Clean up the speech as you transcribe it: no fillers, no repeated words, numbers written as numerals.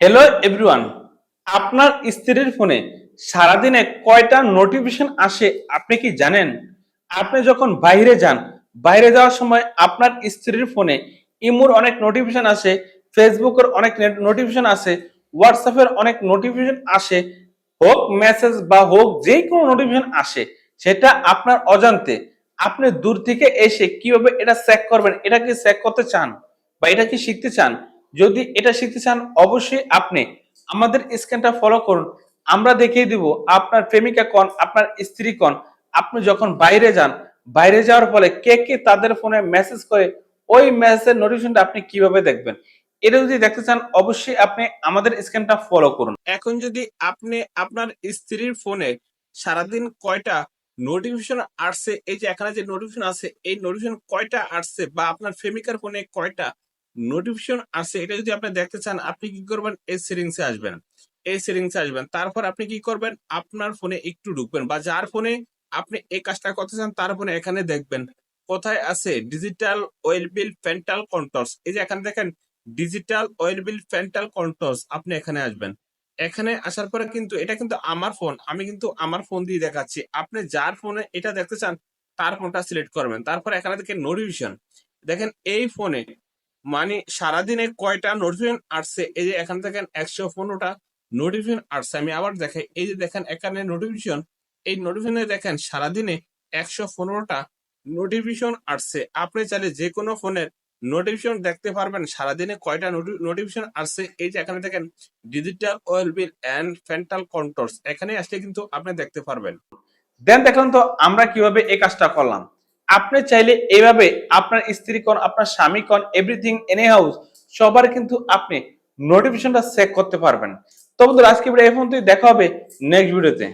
Hello everyone, আপনার স্ত্রীর ফোনে সারাদিনে কয়টা নোটিফিকেশন আসে আপনি কি জানেন? আপনি যখন বাইরে যান, বাইরে যাওয়ার সময় আপনার স্ত্রীর ফোনে ইমোর অনেক নোটিফিকেশন আসে, ফেসবুকের অনেক নোটিফিকেশন আসে, হোয়াটসঅ্যাপের অনেক নোটিফিকেশন আসে, হোক মেসেজ বা হোক যে কোনো নোটিফিকেশন আসে, সেটা আপনার অজান্তে আপনি দূর থেকে এসে কিভাবে এটা চেক করবেন, এটা কি চেক করতে চান বা এটা কি শিখতে চান? যদি এটা শিখতে চান অবশ্যই আপনি আমাদের স্ক্রিনটা ফলো করুন। আমরা দেখিয়ে দিব আপনার প্রেমিকা কোন, আপনার স্ত্রী কোন, আপনি যখন বাইরে যান, বাইরে যাওয়ার ফলে কে কে তাদের ফোনে মেসেজ করে, ওই মেসেজের নোটিফিকেশনটা আপনি কিভাবে দেখবেন। এটা যদি দেখতে চান অবশ্যই আপনি আমাদের স্ক্রিনটা ফলো করুন। এখন যদি আপনি আপনার স্ত্রীর ফোনে সারাদিন কয়টা নোটিফিকেশন আসছে, এই যে এখানে যে নোটিফিকেশন আছে এই নোটিফিকেশন কয়টা আসছে, বা আপনার প্রেমিকার ফোনে কয়টা নোটিফিকেশন আসছে, এটা যদি আপনি দেখতে চান আপনি কি করবেন, এই সেটিংসে আসবেন। এই সেটিংসে আসবেন, তারপর আপনি কি করবেন, আপনার ফোনে একটু ঢুকবেন, বা যার ফোনে আপনি এই কাজটা করতে চান তার ফোনে এখানে দেখবেন কোথায় আছে ডিজিটাল ওয়েল বিল পেন্টাল কন্ট্রোলস। এই যে এখানে দেখেন ডিজিটাল ওয়েল বিল পেন্টাল কন্ট্রোলস, আপনি এখানে আসবেন। এখানে আসার পরে কিন্তু এটা কিন্তু আমার ফোন, আমি কিন্তু আমার ফোন দিয়ে দেখাচ্ছি। আপনি যার ফোনে এটা দেখতে চান তার ফোনটা সিলেক্ট করবেন, তারপর এখানে দেখেন নোটিফিকেশন। দেখেন এই ফোনে মানে সারাদিনে কয়টা নোটিফিকেশন আসছে, এই যে এখান থেকে 115টা নোটিফিকেশন আসছে। আমি আবার দেখাই, এই যে দেখেন এখানে নোটিফিকেশন, এই নোটিফিকেশনে দেখেন সারাদিনে 115টা নোটিফিকেশন আসছে। আপনি চাইলে যে কোনো ফোনের নোটিফিকেশন দেখতে পারবেন সারাদিনে কয়টা নোটিফিকেশন আসছে। এই যে এখানে দেখেন ডিজিটাল ওয়েল বিল এন্ড পেন্টাল কন্ট্রোলস, এখানে আসলে কিন্তু আপনি দেখতে পারবেন। দেন দেখুন তো আমরা কিভাবে এই কাজটা করলাম। আপনি চাইলে এইভাবে আপনার স্ত্রী কোন, আপনার স্বামী কোন, এভরিথিং এনি হাউস সবার কিন্তু আপনি নোটিফিকেশনটা চেক করতে পারবেন। তো বন্ধুরা আজকে ভিডিও এই পর্যন্তই, দেখা হবে নেক্সট ভিডিওতে।